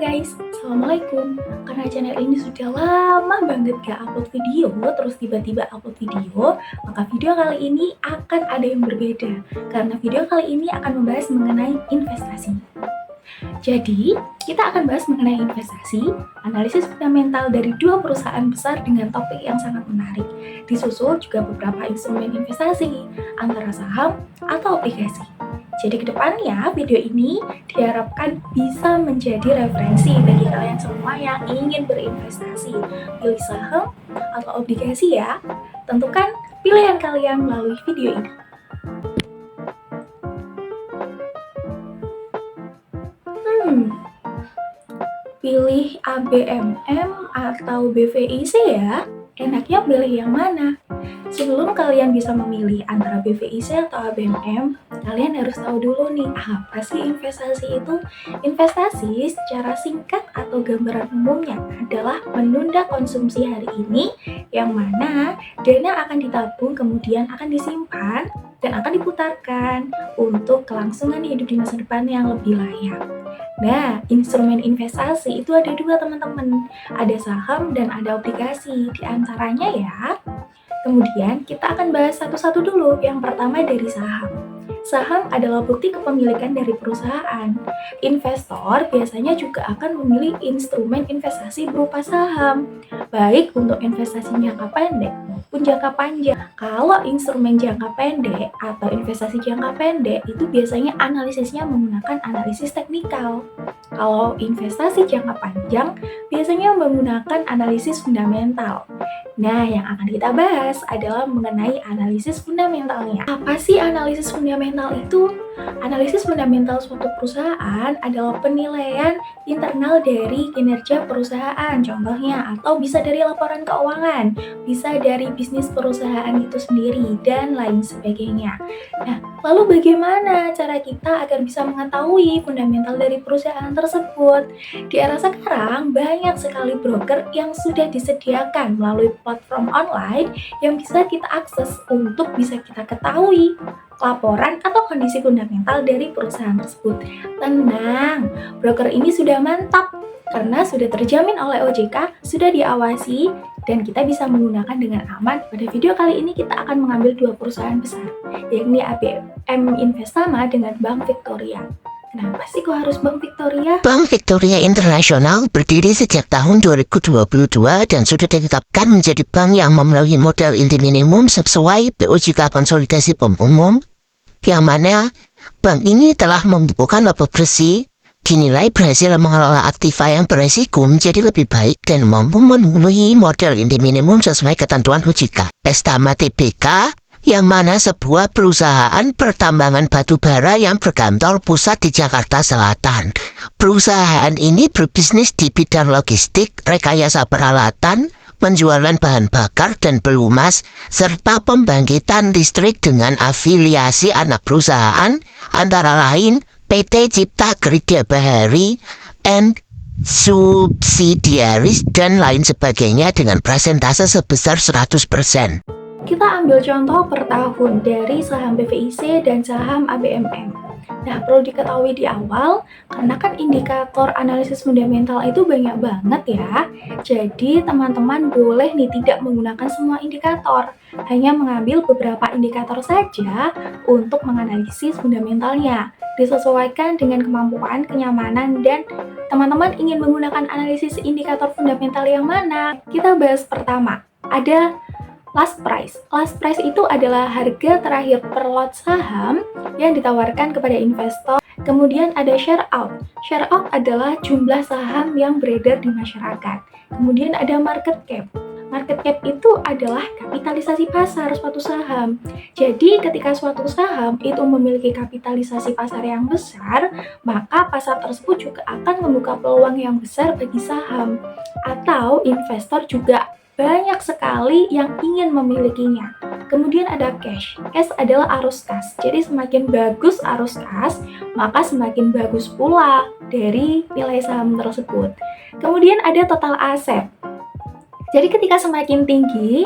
guys, Assalamualaikum. Karena channel ini sudah lama banget gak upload video, terus tiba-tiba upload video, maka video kali ini akan ada yang berbeda. Karena video kali ini akan membahas mengenai investasi. Jadi, kita akan bahas mengenai investasi, analisis fundamental dari dua perusahaan besar dengan topik yang sangat menarik. Disusul juga beberapa instrumen investasi, antara saham atau obligasi. Jadi kedepannya video ini diharapkan bisa menjadi referensi bagi kalian semua yang ingin berinvestasi. Pilih saham atau obligasi ya. Tentukan pilihan kalian melalui video ini. Pilih ABMM atau BVIC ya. Enaknya pilih yang mana? Sebelum kalian bisa memilih antara BVIC atau ABMM, kalian harus tahu dulu nih, apa sih investasi itu? Investasi secara singkat atau gambaran umumnya adalah menunda konsumsi hari ini, yang mana dana akan ditabung kemudian akan disimpan dan akan diputarkan untuk kelangsungan hidup di masa depan yang lebih layak. Nah, instrumen investasi itu ada dua teman-teman, ada saham dan ada obligasi. Di antaranya ya, kemudian kita akan bahas satu-satu dulu. Yang pertama dari saham. Saham adalah bukti kepemilikan dari perusahaan. Investor biasanya juga akan memilih instrumen investasi berupa saham, baik untuk investasi jangka pendek maupun jangka panjang. Kalau instrumen jangka pendek atau investasi jangka pendek itu biasanya analisisnya menggunakan analisis teknikal. Kalau investasi jangka panjang biasanya menggunakan analisis fundamental. Nah, yang akan kita bahas adalah mengenai analisis fundamentalnya. Apa sih analisis fundamental itu? Analisis fundamental suatu perusahaan adalah penilaian internal dari kinerja perusahaan, contohnya, atau bisa dari laporan keuangan, bisa dari bisnis perusahaan itu sendiri, dan lain sebagainya. Nah, lalu bagaimana cara kita agar bisa mengetahui fundamental dari perusahaan tersebut? Di era sekarang, banyak sekali broker yang sudah disediakan melalui platform online yang bisa kita akses untuk bisa kita ketahui laporan atau kondisi fundamental dari perusahaan tersebut. Tenang, broker ini sudah mantap karena sudah terjamin oleh OJK, sudah diawasi, dan kita bisa menggunakan dengan aman. Pada video kali ini kita akan mengambil dua perusahaan besar, yakni ABM Investama dengan Bank Victoria. Kenapa sih kok harus Bank Victoria? Bank Victoria Internasional berdiri sejak tahun 2022 dan sudah ditetapkan menjadi bank yang memenuhi modal inti minimum sesuai POJK konsolidasi bank umum, yang mana bank ini telah membukukan laba bersih, dinilai berhasil mengelola aktiva yang beresiko menjadi lebih baik dan mampu memenuhi modal inti minimum sesuai ketentuan OJK. Estama Tbk, yang mana sebuah perusahaan pertambangan batu bara yang berkantor pusat di Jakarta Selatan. Perusahaan ini berbisnis di bidang logistik, rekayasa peralatan, penjualan bahan bakar dan pelumas, serta pembangkitan listrik dengan afiliasi anak perusahaan, antara lain PT Cipta Kerja Bahari, and subsidiaries dan lain sebagainya dengan persentase sebesar 100%. Kita ambil contoh per tahun dari saham BVIC dan saham ABMM. Nah, perlu diketahui di awal, karena kan indikator analisis fundamental itu banyak banget ya. Jadi, teman-teman boleh nih tidak menggunakan semua indikator. Hanya mengambil beberapa indikator saja untuk menganalisis fundamentalnya. Disesuaikan dengan kemampuan, kenyamanan, dan teman-teman ingin menggunakan analisis indikator fundamental yang mana? Kita bahas pertama. Ada last price. Last price itu adalah harga terakhir per lot saham yang ditawarkan kepada investor. Kemudian ada share out. Share out adalah jumlah saham yang beredar di masyarakat. Kemudian ada market cap. Market cap itu adalah kapitalisasi pasar suatu saham. Jadi ketika suatu saham itu memiliki kapitalisasi pasar yang besar, maka pasar tersebut juga akan membuka peluang yang besar bagi saham. Atau investor juga banyak sekali yang ingin memilikinya. Kemudian ada cash. Cash adalah arus kas. Jadi semakin bagus arus kas, maka semakin bagus pula dari nilai saham tersebut. Kemudian ada total aset. Jadi ketika semakin tinggi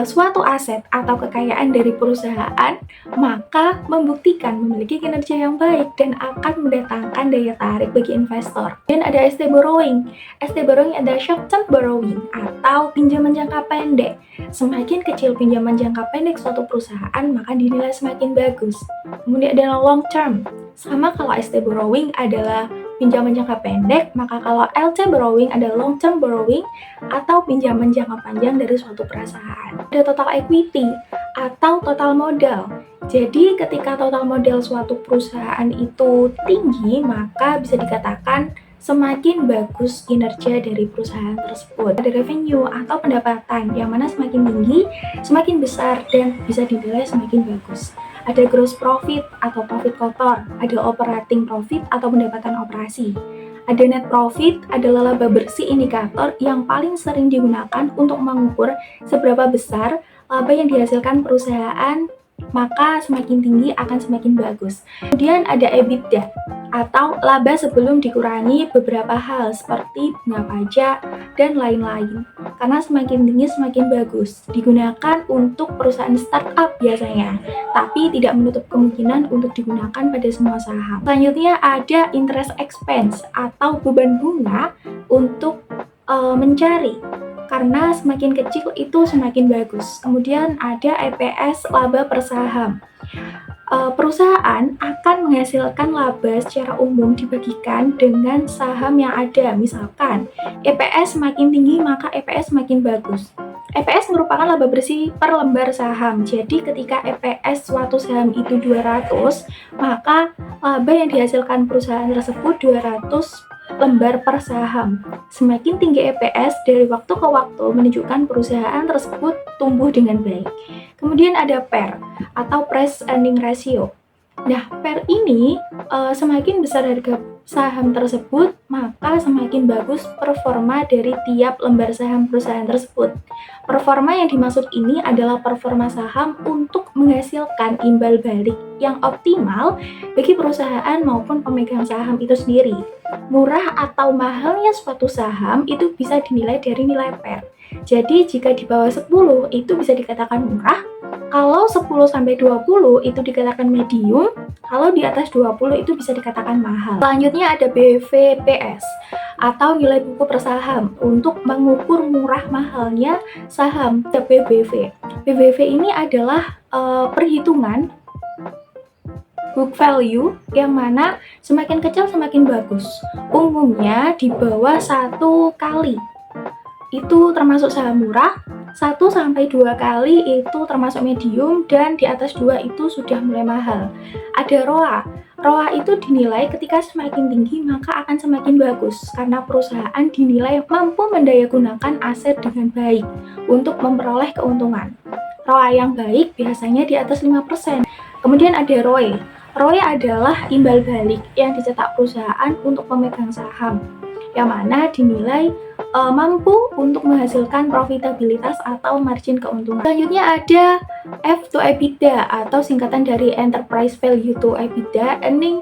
suatu aset atau kekayaan dari perusahaan, maka membuktikan memiliki kinerja yang baik dan akan mendatangkan daya tarik bagi investor. Dan ada ST borrowing. ST borrowing adalah short term borrowing atau pinjaman jangka pendek. Semakin kecil pinjaman jangka pendek suatu perusahaan, maka dinilai semakin bagus. Kemudian ada long term. Sama kalau ST borrowing adalah pinjaman jangka pendek, maka kalau LT borrowing adalah long term borrowing atau pinjaman jangka panjang dari suatu perusahaan. Ada total equity atau total modal. Jadi ketika total modal suatu perusahaan itu tinggi, maka bisa dikatakan semakin bagus kinerja dari perusahaan tersebut. Ada revenue atau pendapatan, yang mana semakin tinggi, semakin besar, dan bisa dinilai semakin bagus. Ada gross profit atau profit kotor, ada operating profit atau pendapatan operasi. Ada net profit adalah laba bersih indikator yang paling sering digunakan untuk mengukur seberapa besar laba yang dihasilkan perusahaan, maka semakin tinggi akan semakin bagus. Kemudian ada EBITDA atau laba sebelum dikurangi beberapa hal seperti bunga pajak dan lain-lain. Karena semakin tinggi semakin bagus. Digunakan untuk perusahaan startup biasanya, tapi tidak menutup kemungkinan untuk digunakan pada semua saham. Selanjutnya ada interest expense atau beban bunga untuk mencari, karena semakin kecil itu semakin bagus. Kemudian ada EPS laba per saham. Perusahaan akan menghasilkan laba secara umum dibagikan dengan saham yang ada. Misalkan EPS semakin tinggi maka EPS semakin bagus. EPS merupakan laba bersih per lembar saham. Jadi ketika EPS suatu saham itu 200, maka laba yang dihasilkan perusahaan tersebut 200 lembar per saham. Semakin tinggi EPS dari waktu ke waktu menunjukkan perusahaan tersebut tumbuh dengan baik. Kemudian ada PER atau Price Earning Ratio. Nah, PER ini semakin besar harga saham tersebut, maka semakin bagus performa dari tiap lembar saham perusahaan tersebut. Performa yang dimaksud ini adalah performa saham untuk menghasilkan imbal balik yang optimal bagi perusahaan maupun pemegang saham itu sendiri. Murah atau mahalnya suatu saham itu bisa dinilai dari nilai PER. Jadi jika di bawah 10 itu bisa dikatakan murah, kalau 10-20 itu dikatakan medium, kalau di atas 20 itu bisa dikatakan mahal. Selanjutnya ada BVPS atau nilai buku per saham untuk mengukur murah mahalnya saham BBV. BBV ini adalah perhitungan book value yang mana semakin kecil semakin bagus. Umumnya di bawah 1 kali itu termasuk saham murah, 1-2 kali itu termasuk medium, dan di atas 2 itu sudah mulai mahal. Ada ROA. ROA itu dinilai ketika semakin tinggi maka akan semakin bagus karena perusahaan dinilai mampu mendayagunakan aset dengan baik untuk memperoleh keuntungan. ROA yang baik biasanya di atas 5%. Kemudian ada ROE. ROE adalah imbal balik yang dicetak perusahaan untuk pemegang saham, yang mana dinilai mampu untuk menghasilkan profitabilitas atau margin keuntungan. Selanjutnya ada F to EBITDA atau singkatan dari Enterprise Value to EBITDA. Earning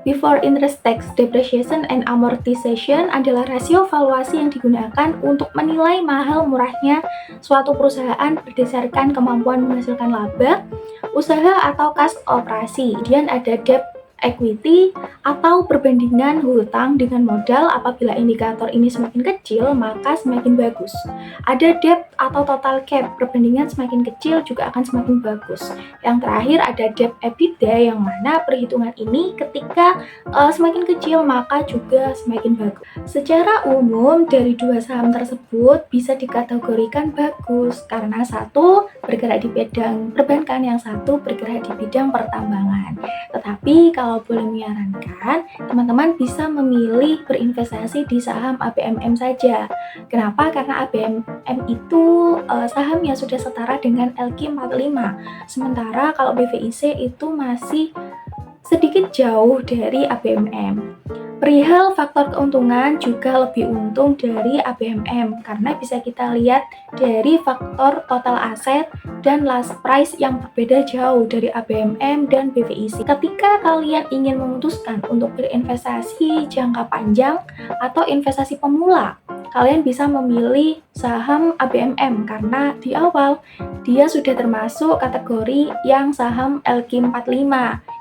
before interest, tax, depreciation, and amortization adalah rasio valuasi yang digunakan untuk menilai mahal murahnya suatu perusahaan berdasarkan kemampuan menghasilkan laba, usaha atau kas operasi. Kemudian ada debt equity atau perbandingan hutang dengan modal. Apabila indikator ini semakin kecil maka semakin bagus. Ada debt atau total cap, perbandingan semakin kecil juga akan semakin bagus. Yang terakhir ada debt EBITDA, yang mana perhitungan ini ketika semakin kecil maka juga semakin bagus. Secara umum dari dua saham tersebut bisa dikategorikan bagus karena satu bergerak di bidang perbankan, yang satu bergerak di bidang pertambangan. Tetapi kalau boleh menyarankan, teman-teman bisa memilih berinvestasi di saham ABMM saja. Kenapa? Karena ABMM itu saham yang sudah setara dengan LQ45. Sementara kalau BVIC itu masih sedikit jauh dari ABMM. Perihal faktor keuntungan juga lebih untung dari ABMM karena bisa kita lihat dari faktor total aset dan last price yang berbeda jauh dari ABMM dan BVIC. Ketika kalian ingin memutuskan untuk berinvestasi jangka panjang atau investasi pemula, kalian bisa memilih saham ABMM karena di awal dia sudah termasuk kategori yang saham LQ45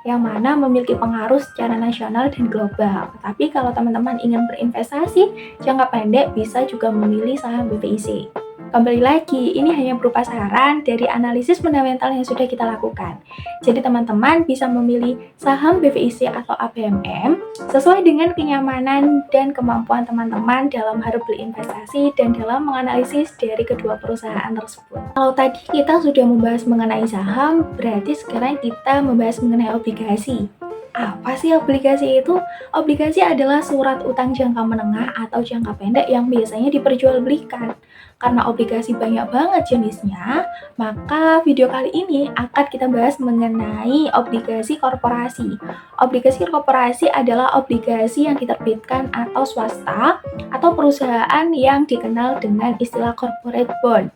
yang mana memiliki pengaruh secara nasional dan global. Tapi kalau teman-teman ingin berinvestasi jangka pendek bisa juga memilih saham BVIC. Kembali lagi, ini hanya berupa saran dari analisis fundamental yang sudah kita lakukan. Jadi teman-teman bisa memilih saham BVIC atau ABMM sesuai dengan kenyamanan dan kemampuan teman-teman dalam hal berinvestasi dan dalam menganalisis dari kedua perusahaan tersebut. Kalau tadi kita sudah membahas mengenai saham, berarti sekarang kita membahas mengenai obligasi. Apa sih obligasi itu? Obligasi adalah surat utang jangka menengah atau jangka pendek yang biasanya diperjualbelikan. Karena obligasi banyak banget jenisnya, maka video kali ini akan kita bahas mengenai obligasi korporasi. Obligasi korporasi adalah obligasi yang diterbitkan atau swasta atau perusahaan yang dikenal dengan istilah corporate bond.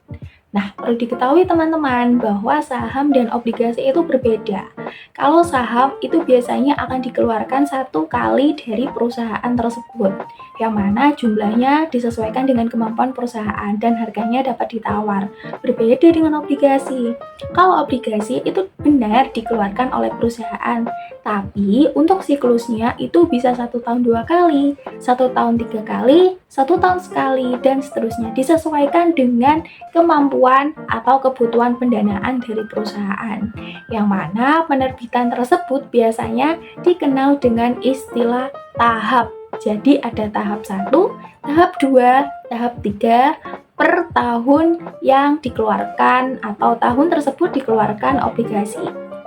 Nah, perlu diketahui teman-teman bahwa saham dan obligasi itu berbeda. Kalau saham itu biasanya akan dikeluarkan satu kali dari perusahaan tersebut, yang mana jumlahnya disesuaikan dengan kemampuan perusahaan dan harganya dapat ditawar. Berbeda dengan obligasi. Kalau obligasi itu benar dikeluarkan oleh perusahaan, tapi untuk siklusnya itu bisa 1 tahun 2 kali, 1 tahun 3 kali, 1 tahun sekali, dan seterusnya disesuaikan dengan kemampuan atau kebutuhan pendanaan dari perusahaan, yang mana penerbitan tersebut biasanya dikenal dengan istilah tahap. Jadi ada tahap 1, tahap 2, tahap 3 per tahun yang dikeluarkan atau tahun tersebut dikeluarkan obligasi.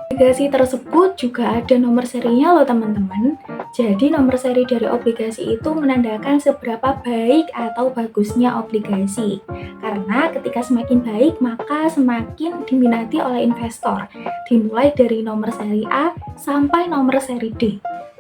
Obligasi tersebut juga ada nomor serinya loh teman-teman. Jadi nomor seri dari obligasi itu menandakan seberapa baik atau bagusnya obligasi. Karena ketika semakin baik maka semakin diminati oleh investor. Dimulai dari nomor seri A sampai nomor seri D.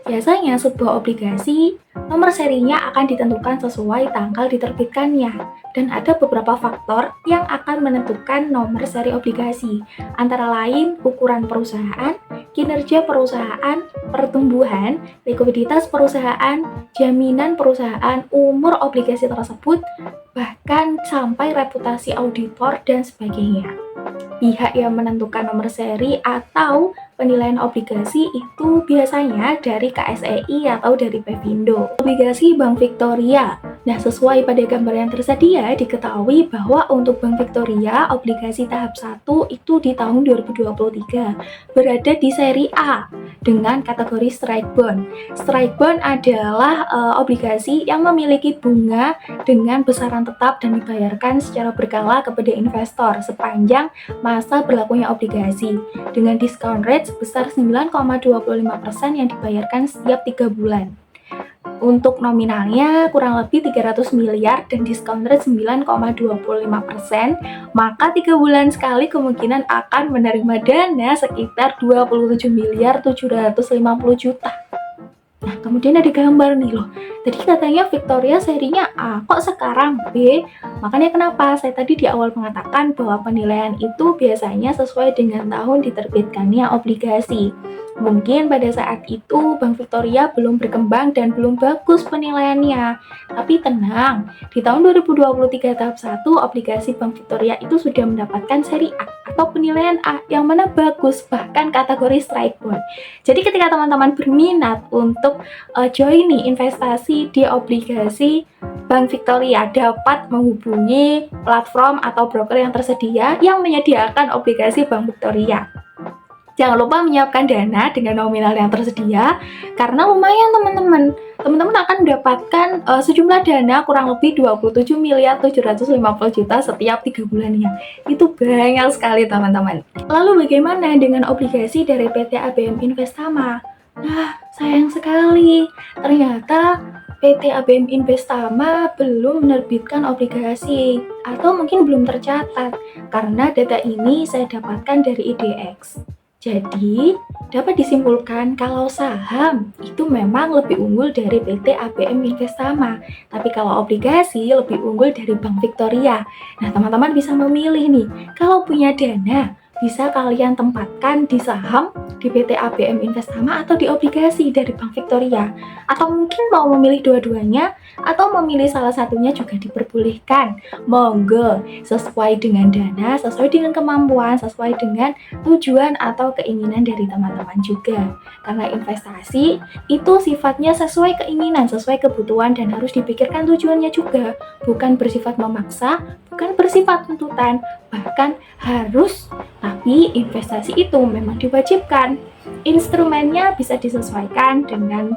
Biasanya sebuah obligasi, nomor serinya akan ditentukan sesuai tanggal diterbitkannya. Dan ada beberapa faktor yang akan menentukan nomor seri obligasi, antara lain ukuran perusahaan, kinerja perusahaan, pertumbuhan, likuiditas perusahaan, jaminan perusahaan, umur obligasi tersebut, bahkan sampai reputasi auditor dan sebagainya. Pihak yang menentukan nomor seri atau penilaian obligasi itu biasanya dari KSEI atau dari Pevindo. Obligasi Bank Victoria. Nah, sesuai pada gambar yang tersedia, diketahui bahwa untuk Bank Victoria, obligasi tahap 1 itu di tahun 2023 berada di seri A dengan kategori strike bond. Strike bond adalah obligasi yang memiliki bunga dengan besaran tetap dan dibayarkan secara berkala kepada investor sepanjang masa berlakunya obligasi dengan discount rate sebesar 9,25% yang dibayarkan setiap 3 bulan. Untuk nominalnya kurang lebih 300 miliar dan discount rate 9,25%, maka 3 bulan sekali kemungkinan akan menerima dana sekitar 27 miliar 750 juta. Nah, kemudian ada gambar nih loh. Tadi katanya Victoria serinya A, kok sekarang B? Makanya kenapa saya tadi di awal mengatakan bahwa penilaian itu biasanya sesuai dengan tahun diterbitkannya obligasi. Mungkin pada saat itu Bank Victoria belum berkembang dan belum bagus penilaiannya. Tapi tenang, di tahun 2023 tahap 1 obligasi Bank Victoria itu sudah mendapatkan seri A atau penilaian A yang mana bagus, bahkan kategori strike bond. Jadi ketika teman-teman berminat untuk join nih investasi di obligasi Bank Victoria, dapat menghubungi platform atau broker yang tersedia yang menyediakan obligasi Bank Victoria. Jangan lupa menyiapkan dana dengan nominal yang tersedia, karena lumayan teman-teman. Teman-teman akan mendapatkan sejumlah dana kurang lebih 27 miliar 750 juta setiap 3 bulannya. Itu banyak sekali teman-teman. Lalu bagaimana dengan obligasi dari PT ABM Investama? Nah, sayang sekali. Ternyata PT ABM Investama belum menerbitkan obligasi atau mungkin belum tercatat karena data ini saya dapatkan dari IDX. Jadi, dapat disimpulkan kalau saham itu memang lebih unggul dari PT ABM Investama. Tapi kalau obligasi lebih unggul dari Bank Victoria. Nah, teman-teman bisa memilih nih, kalau punya dana, bisa kalian tempatkan di saham, di PT ABM Investama, atau di obligasi dari Bank Victoria. Atau mungkin mau memilih dua-duanya, atau memilih salah satunya juga diperbolehkan. Monggo, sesuai dengan dana, sesuai dengan kemampuan, sesuai dengan tujuan atau keinginan dari teman-teman juga. Karena investasi itu sifatnya sesuai keinginan, sesuai kebutuhan, dan harus dipikirkan tujuannya juga. Bukan bersifat memaksa, bukan bersifat tuntutan, bahkan harus. Tapi investasi itu memang diwajibkan. Instrumennya bisa disesuaikan dengan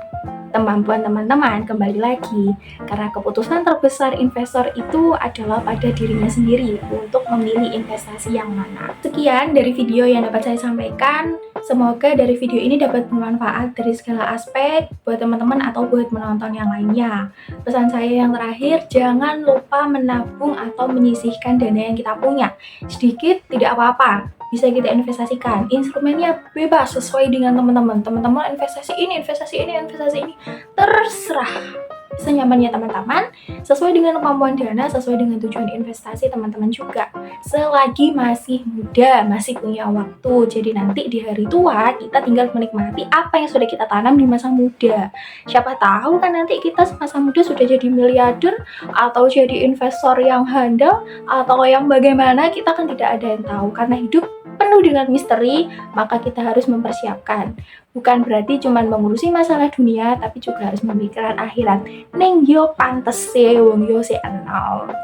kemampuan teman-teman. Kembali lagi, karena keputusan terbesar investor itu adalah pada dirinya sendiri untuk memilih investasi yang mana. Sekian dari video yang dapat saya sampaikan. Semoga dari video ini dapat bermanfaat dari segala aspek buat teman-teman atau buat menonton yang lainnya. Pesan saya yang terakhir, jangan lupa menabung atau menyisihkan dana yang kita punya. Sedikit tidak apa-apa, bisa kita investasikan. Instrumennya bebas sesuai dengan teman-teman. Teman-teman investasi ini, terserah. Senyamannya teman-teman, sesuai dengan kemampuan dana, sesuai dengan tujuan investasi teman-teman juga. Selagi masih muda, masih punya waktu, jadi nanti di hari tua kita tinggal menikmati apa yang sudah kita tanam di masa muda. Siapa tahu kan nanti kita semasa muda sudah jadi miliarder, atau jadi investor yang handal, atau yang bagaimana, kita kan tidak ada yang tahu. Karena hidup penuh dengan misteri, maka kita harus mempersiapkan. Bukan berarti cuma mengurusi masalah dunia, tapi juga harus memikirkan akhirat. Neng yo pantes wong yo si enol.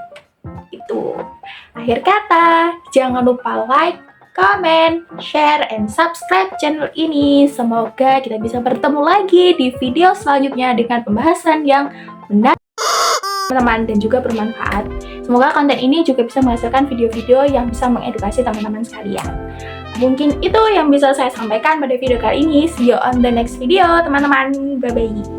Itu. Akhir kata, jangan lupa like, comment, share, and subscribe channel ini. Semoga kita bisa bertemu lagi di video selanjutnya dengan pembahasan yang benar, teman-teman, dan juga bermanfaat. Semoga konten ini juga bisa menghasilkan video-video yang bisa mengedukasi teman-teman sekalian. Mungkin itu yang bisa saya sampaikan pada video kali ini. See you on the next video, teman-teman. Bye-bye.